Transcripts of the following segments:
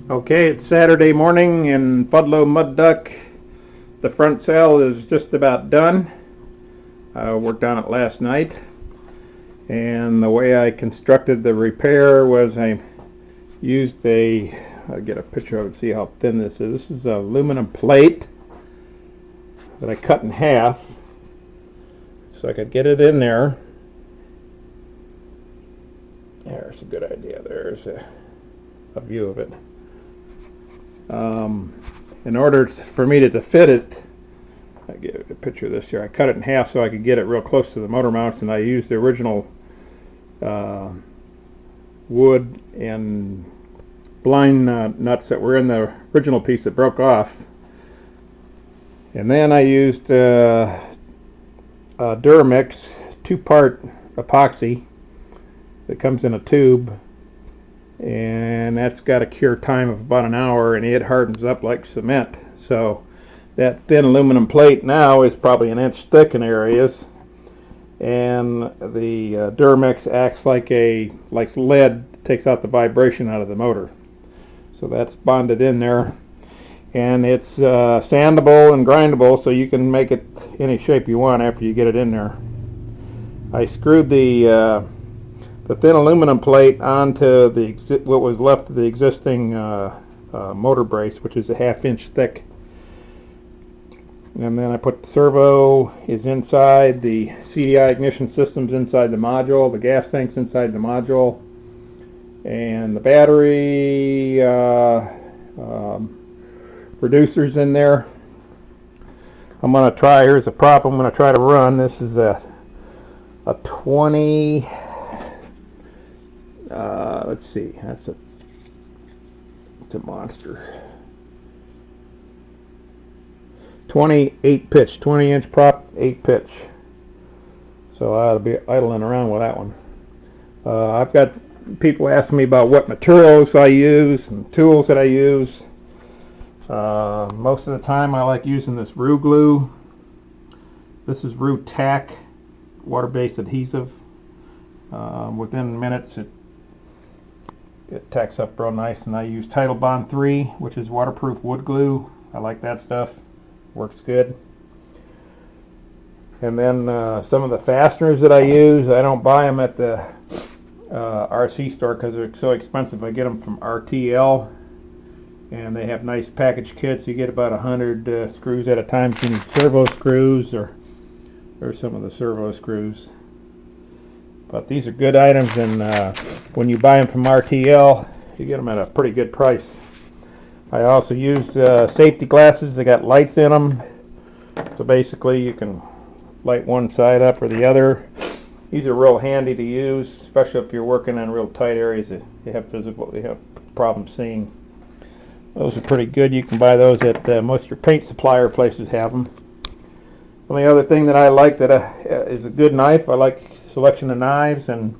Okay, it's Saturday morning in Fuddlow Mudduck. The front cell is just about done. I worked on it last night, and the way I constructed the repair was I used I'll get a picture of it, see how thin this is. This is an aluminum plate that I cut in half so I could get it in there. There's a good idea. There's a view of it. In order for me to fit it, I get a picture of this here. I cut it in half so I could get it real close to the motor mounts, and I used the original wood and blind nuts that were in the original piece that broke off. And then I used Duramix 2-part epoxy that comes in a tube, and that's got a cure time of about an hour, and it hardens up like cement. So that thin aluminum plate now is probably an inch thick in areas, and the Duramix acts like lead, takes out the vibration out of the motor. So that's bonded in there, and it's sandable and grindable, so you can make it any shape you want after you get it in there. I screwed the thin aluminum plate onto what was left of the existing motor brace, which is a 1/2 inch thick. And then I put the servo is inside, the CDI ignition system's inside the module, the gas tank's inside the module, and the battery reducer's in there. I'm going to try, here's a prop I'm going to try to run. This is a 20, let's see, it's a monster. 28 pitch, 20-inch prop, 8 pitch. So I'll be idling around with that one. I've got people asking me about what materials I use and tools that I use. Most of the time I like using this THRU glue. This is THRU tack, water-based adhesive. Within minutes it tacks up real nice, and I use Tidal Bond 3, which is waterproof wood glue. I like that stuff. Works good. And then some of the fasteners that I use, I don't buy them at the RC store because they're so expensive. I get them from RTL, and they have nice package kits. You get about 100 screws at a time. So you need servo screws or some of the servo screws. But these are good items, and when you buy them from RTL, you get them at a pretty good price. I also use safety glasses. They got lights in them, so basically you can light one side up or the other. These are real handy to use, especially if you're working in real tight areas that you have problems seeing. Those are pretty good. You can buy those at most of your paint supplier places have them. The only other thing that I like that is a good knife. I like selection of knives, and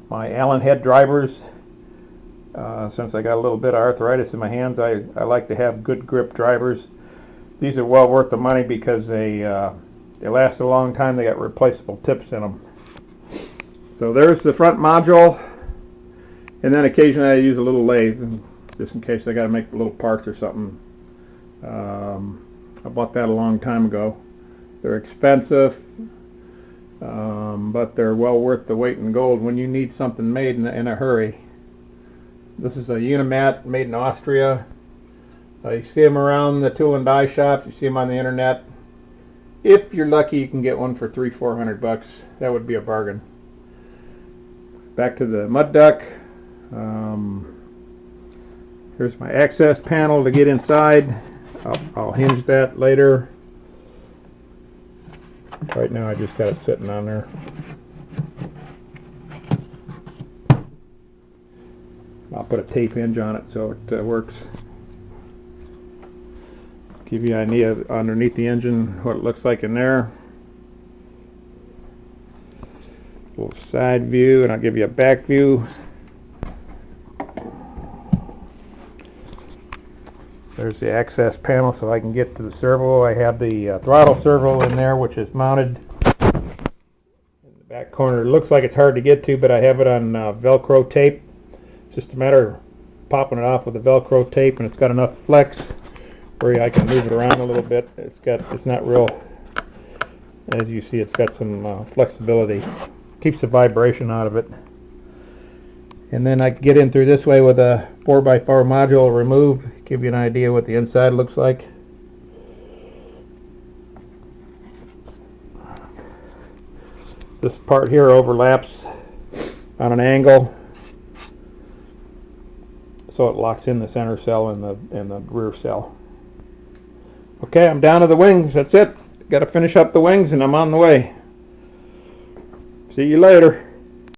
my Allen head drivers. Since I got a little bit of arthritis in my hands, I like to have good grip drivers. These are well worth the money because they last a long time. They got replaceable tips in them. So there's the front module, and then occasionally I use a little lathe just in case I got to make little parts or something. I bought that a long time ago. They're expensive, but they're well worth the weight in gold when you need something made in a hurry. This is a Unimat made in Austria. You see them around the tool and die shops. You see them on the internet. If you're lucky, you can get one for $300-400 bucks. That would be a bargain. Back to the Mudduck. Here's my access panel to get inside. I'll hinge that later. Right now I just got it sitting on there. I'll put a tape hinge on it so it works. Give you an idea underneath the engine what it looks like in there. A little side view, and I'll give you a back view. There's the access panel so I can get to the servo. I have the throttle servo in there, which is mounted in the back corner. It looks like it's hard to get to, but I have it on Velcro tape just a matter of popping it off with the Velcro tape, and it's got enough flex where I can move it around a little bit. It's not real, as you see, it's got some flexibility. Keeps the vibration out of it. And then I can get in through this way with a 4x4 module remove, give you an idea what the inside looks like. This part here overlaps on an angle, so it locks in the center cell and the rear cell. Okay, I'm down to the wings. That's it. Got to finish up the wings and I'm on the way. See you later.